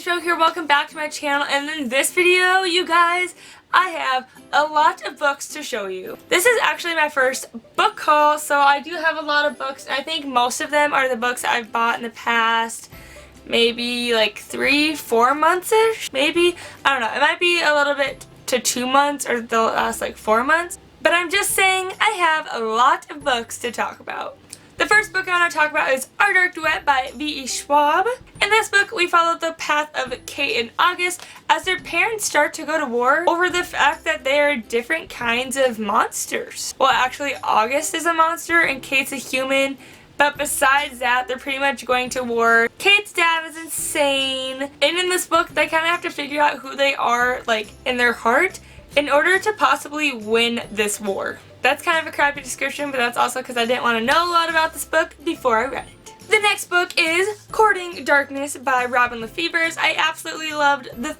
Joe here, welcome back to my channel, and in this video, you guys, I have a lot of books to show you. This is actually my first book haul, so I do have a lot of books. I think most of them are the books that I've bought in the past, maybe like 3-4 months-ish, maybe. I don't know, it might be a little bit to 2 months or the last like 4 months, but I'm just saying I have a lot of books to talk about. The first book I want to talk about is Our Dark Duet by V.E. Schwab. In this book, we follow the path of Kate and August as their parents start to go to war over the fact that they are different kinds of monsters. Well, actually, August is a monster and Kate's a human, but besides that, they're pretty much going to war. Kate's dad is insane, and in this book, they kind of have to figure out who they are, like, in their heart, in order to possibly win this war. That's kind of a crappy description, but that's also because I didn't want to know a lot about this book before I read it. The next book is Courting Darkness by Robin Lefevers. I absolutely loved the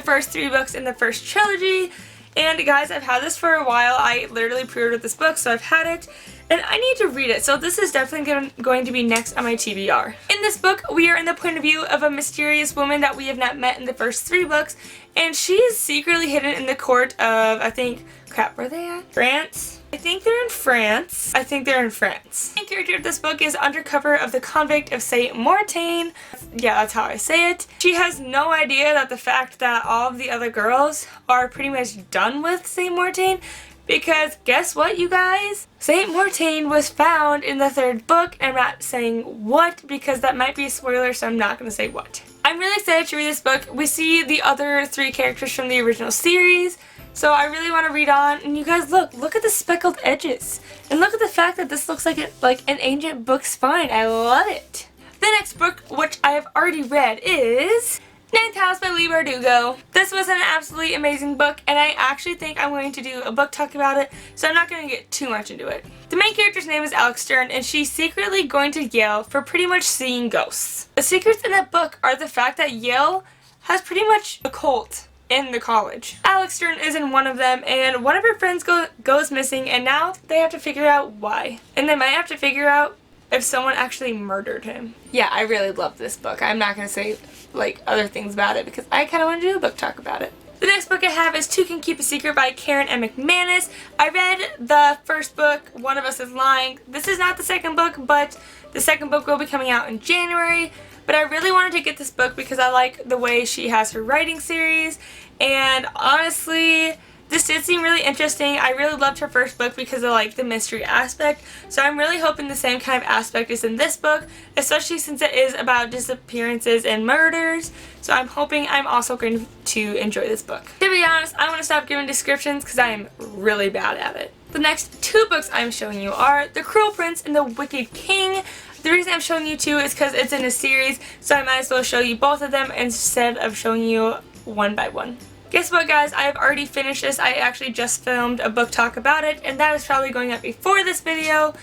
first three books in the first trilogy. And guys, I've had this for a while. I literally pre-ordered this book, so I've had it. And I need to read it, so this is definitely going to be next on my TBR. In this book, we are in the point of view of a mysterious woman that we have not met in the first 3 books. And she is secretly hidden in the court of, I think, crap, where are they at? France? I think they're in France. The main character of this book is undercover of the Convict of St Martin. Yeah, that's how I say it. She has no idea that the fact that all of the other girls are pretty much done with St Martin, because guess what, you guys? St Martin was found in the 3rd book. I'm not saying what because that might be a spoiler, so I'm not going to say what. I'm really excited to read this book. We see the other 3 characters from the original series, so I really want to read on. And you guys, look at the speckled edges. And look at the fact that this looks like an ancient book spine. I love it. The next book, which I have already read, is Ninth House by Leigh Bardugo. This was an absolutely amazing book, and I actually think I'm going to do a book talk about it, so I'm not going to get too much into it. The main character's name is Alex Stern, and she's secretly going to Yale for pretty much seeing ghosts. The secrets in that book are the fact that Yale has pretty much a cult in the college. Alex Stern is in one of them, and one of her friends goes missing, and now they have to figure out why. And they might have to figure out if someone actually murdered him. Yeah, I really love this book. I'm not going to say like other things about it because I kind of want to do a book talk about it. The next book I have is Two Can Keep a Secret by Carrie and Mcmanus. I read the first book, One of Us is Lying. This is not the second book, but the second book will be coming out in January. But I really wanted to get this book because I like the way she has her writing series, and honestly, this did seem really interesting. I really loved her first book because of like the mystery aspect, so I'm really hoping the same kind of aspect is in this book, especially since it is about disappearances and murders, so I'm hoping I'm also going to enjoy this book. To be honest, I want to stop giving descriptions because I am really bad at it. The next 2 books I'm showing you are The Cruel Prince and The Wicked King. The reason I'm showing you 2 is because it's in a series, so I might as well show you both of them instead of showing you one by one. Guess what, guys? I have already finished this. I actually just filmed a book talk about it, and that is probably going up before this video.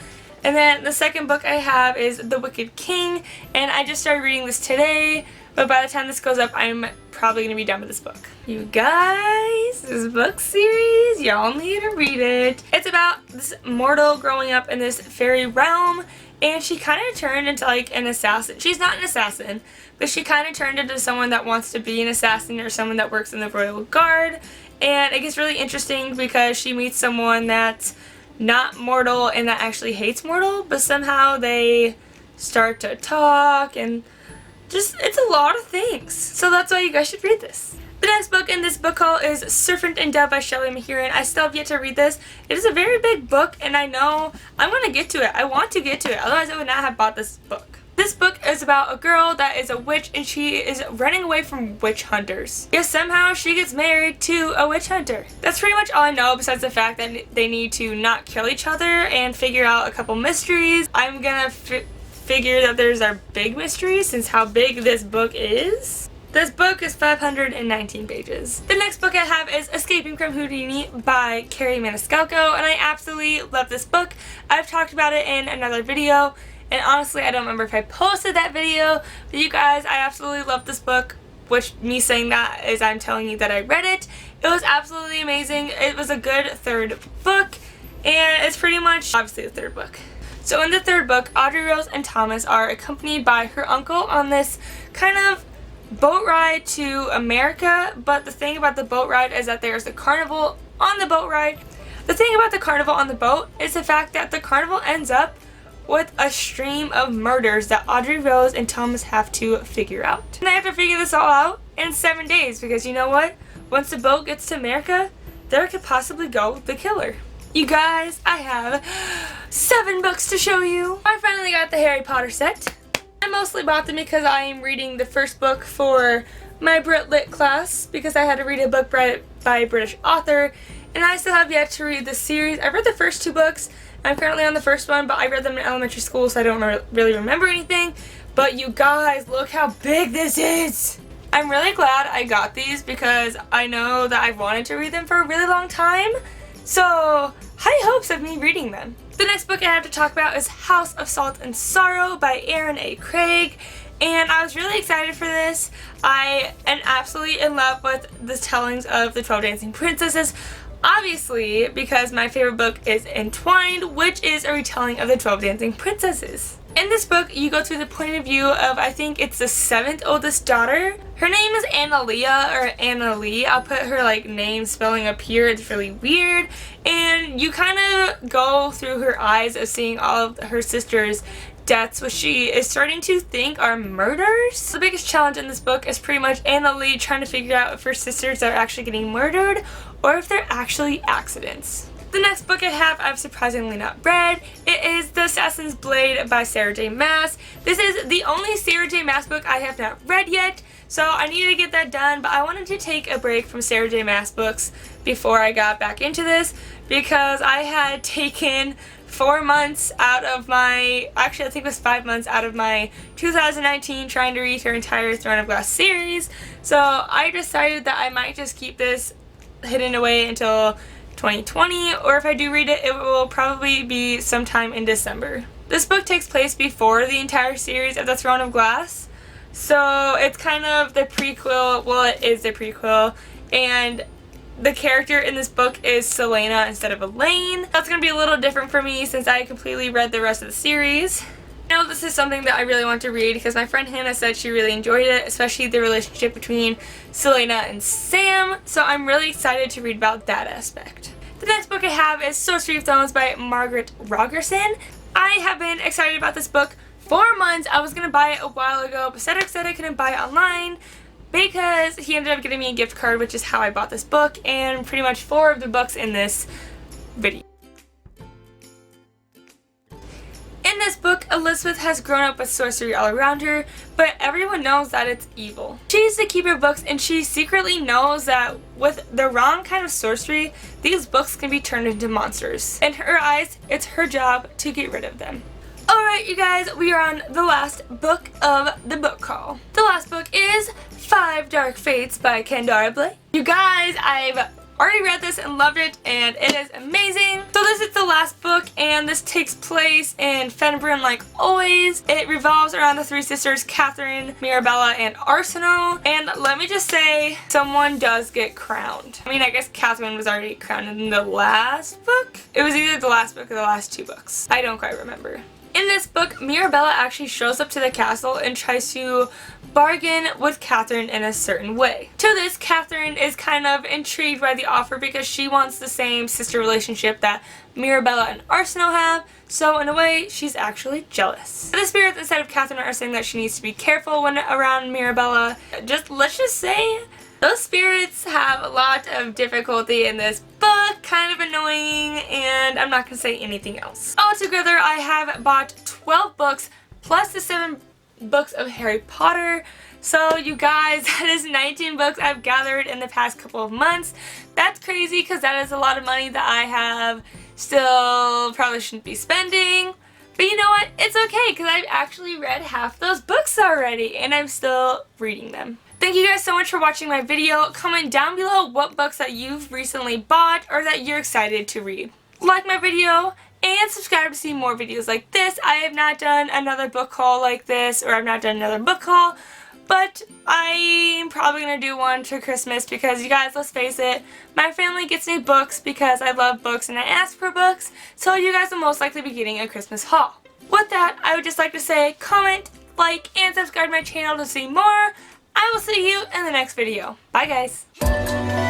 And then the second book I have is The Wicked King, and I just started reading this today, but by the time this goes up, I'm probably going to be done with this book. You guys, this book series, y'all need to read it. It's about this mortal growing up in this fairy realm, and she kind of turned into like an assassin. She's not an assassin, but she kind of turned into someone that wants to be an assassin or someone that works in the royal guard. And it gets really interesting because she meets someone that's not mortal and that actually hates mortal, but somehow they start to talk, and just, it's a lot of things. So that's why you guys should read this. The next book in this book haul is Serpent and Dove by Shelley Mahiran. I still have yet to read this. It is a very big book, and I know I'm going to get to it. I want to get to it, otherwise I would not have bought this book. This book is about a girl that is a witch, and she is running away from witch hunters. Yet somehow she gets married to a witch hunter. That's pretty much all I know besides the fact that they need to not kill each other and figure out a couple mysteries. I'm going to figure that there's our big mystery since how big this book is. This book is 519 pages. The next book I have is Escaping from Houdini by Carrie Maniscalco, and I absolutely love this book. I've talked about it in another video, and honestly I don't remember if I posted that video, but you guys, I absolutely love this book, which me saying that is I'm telling you that I read it. It was absolutely amazing. It was a good 3rd book, and it's pretty much obviously the 3rd book. So in the 3rd book, Audrey Rose and Thomas are accompanied by her uncle on this kind of boat ride to America, but the thing about the boat ride is that there's a carnival on the boat ride. The thing about the carnival on the boat is the fact that the carnival ends up with a stream of murders that Audrey, Rose, and Thomas have to figure out. And they have to figure this all out in 7 days because you know what? Once the boat gets to America, there could possibly go the killer. You guys, I have 7 books to show you. I finally got the Harry Potter set. I mostly bought them because I am reading the first book for my Brit Lit class because I had to read a book by a British author, and I still have yet to read the series. I read the first 2 books. I'm currently on the first one, but I read them in elementary school, so I don't really remember anything. But you guys, look how big this is! I'm really glad I got these because I know that I've wanted to read them for a really long time. So, high hopes of me reading them. The next book I have to talk about is House of Salt and Sorrow by Aaron A. Craig. And I was really excited for this. I am absolutely in love with the tellings of the 12 Dancing Princesses. Obviously, because my favorite book is Entwined, which is a retelling of the 12 Dancing Princesses. In this book, you go through the point of view of, I think it's the 7th oldest daughter. Her name is Analia, or Annalie. I'll put her name spelling up here. It's really weird. And you kind of go through her eyes of seeing all of her sisters' deaths, which she is starting to think are murders. The biggest challenge in this book is pretty much Annalie trying to figure out if her sisters are actually getting murdered or if they're actually accidents. The next book I have, I've surprisingly not read. It is The Assassin's Blade by Sarah J. Maas. This is the only Sarah J. Maas book I have not read yet, so I needed to get that done, but I wanted to take a break from Sarah J. Maas books before I got back into this because I had taken 4 months out of my, actually I think it was 5 months out of my 2019 trying to read her entire Throne of Glass series, so I decided that I might just keep this hidden away until 2020, or if I do read it, it will probably be sometime in December. This book takes place before the entire series of the Throne of Glass, so it's kind of the prequel, well it is the prequel, and the character in this book is Selena instead of Elaine. That's going to be a little different for me since I completely read the rest of the series. Now this is something that I really want to read because my friend Hannah said she really enjoyed it, especially the relationship between Selena and Sam, so I'm really excited to read about that aspect. The next book I have is Sorcery of Thrones by Margaret Rogerson. I have been excited about this book for months. I was going to buy it a while ago, but Cedric said I couldn't buy it online because he ended up getting me a gift card, which is how I bought this book, and pretty much 4 of the books in this video. In this book, Elizabeth has grown up with sorcery all around her, but everyone knows that it's evil. She's the keeper of books, and she secretly knows that with the wrong kind of sorcery, these books can be turned into monsters. In her eyes, it's her job to get rid of them. Alright you guys, we are on the last book of the book haul. The last book is 5 Dark Fates by Durably. You guys, I've already read this and loved it, and it is amazing. So this is the last book, and this takes place in Fenbren like always. It revolves around the 3 sisters, Catherine, Mirabella, and Arsenal. And let me just say, someone does get crowned. I mean, I guess Catherine was already crowned in the last book? It was either the last book or the last 2 books. I don't quite remember. In this book, Mirabella actually shows up to the castle and tries to bargain with Catherine in a certain way. To this, Catherine is kind of intrigued by the offer because she wants the same sister relationship that Mirabella and Arsenal have, so in a way, she's actually jealous. The spirits inside of Catherine are saying that she needs to be careful when around Mirabella. Let's just say, those spirits have a lot of difficulty in this book, kind of annoying, and I'm not going to say anything else. Altogether, I have bought 12 books plus the 7 books of Harry Potter. So you guys, that is 19 books I've gathered in the past couple of months. That's crazy because that is a lot of money that I have still probably shouldn't be spending. But you know what? It's okay because I've actually read half those books already and I'm still reading them. Thank you guys so much for watching my video. Comment down below what books that you've recently bought or that you're excited to read. Like my video and subscribe to see more videos like this. I have not done another book haul like this, or I've not done another book haul, but I'm probably going to do one for Christmas because you guys, let's face it, my family gets me books because I love books and I ask for books, so you guys will most likely be getting a Christmas haul. With that, I would just like to say comment, like, and subscribe to my channel to see more. I I will see you in the next video. Bye guys.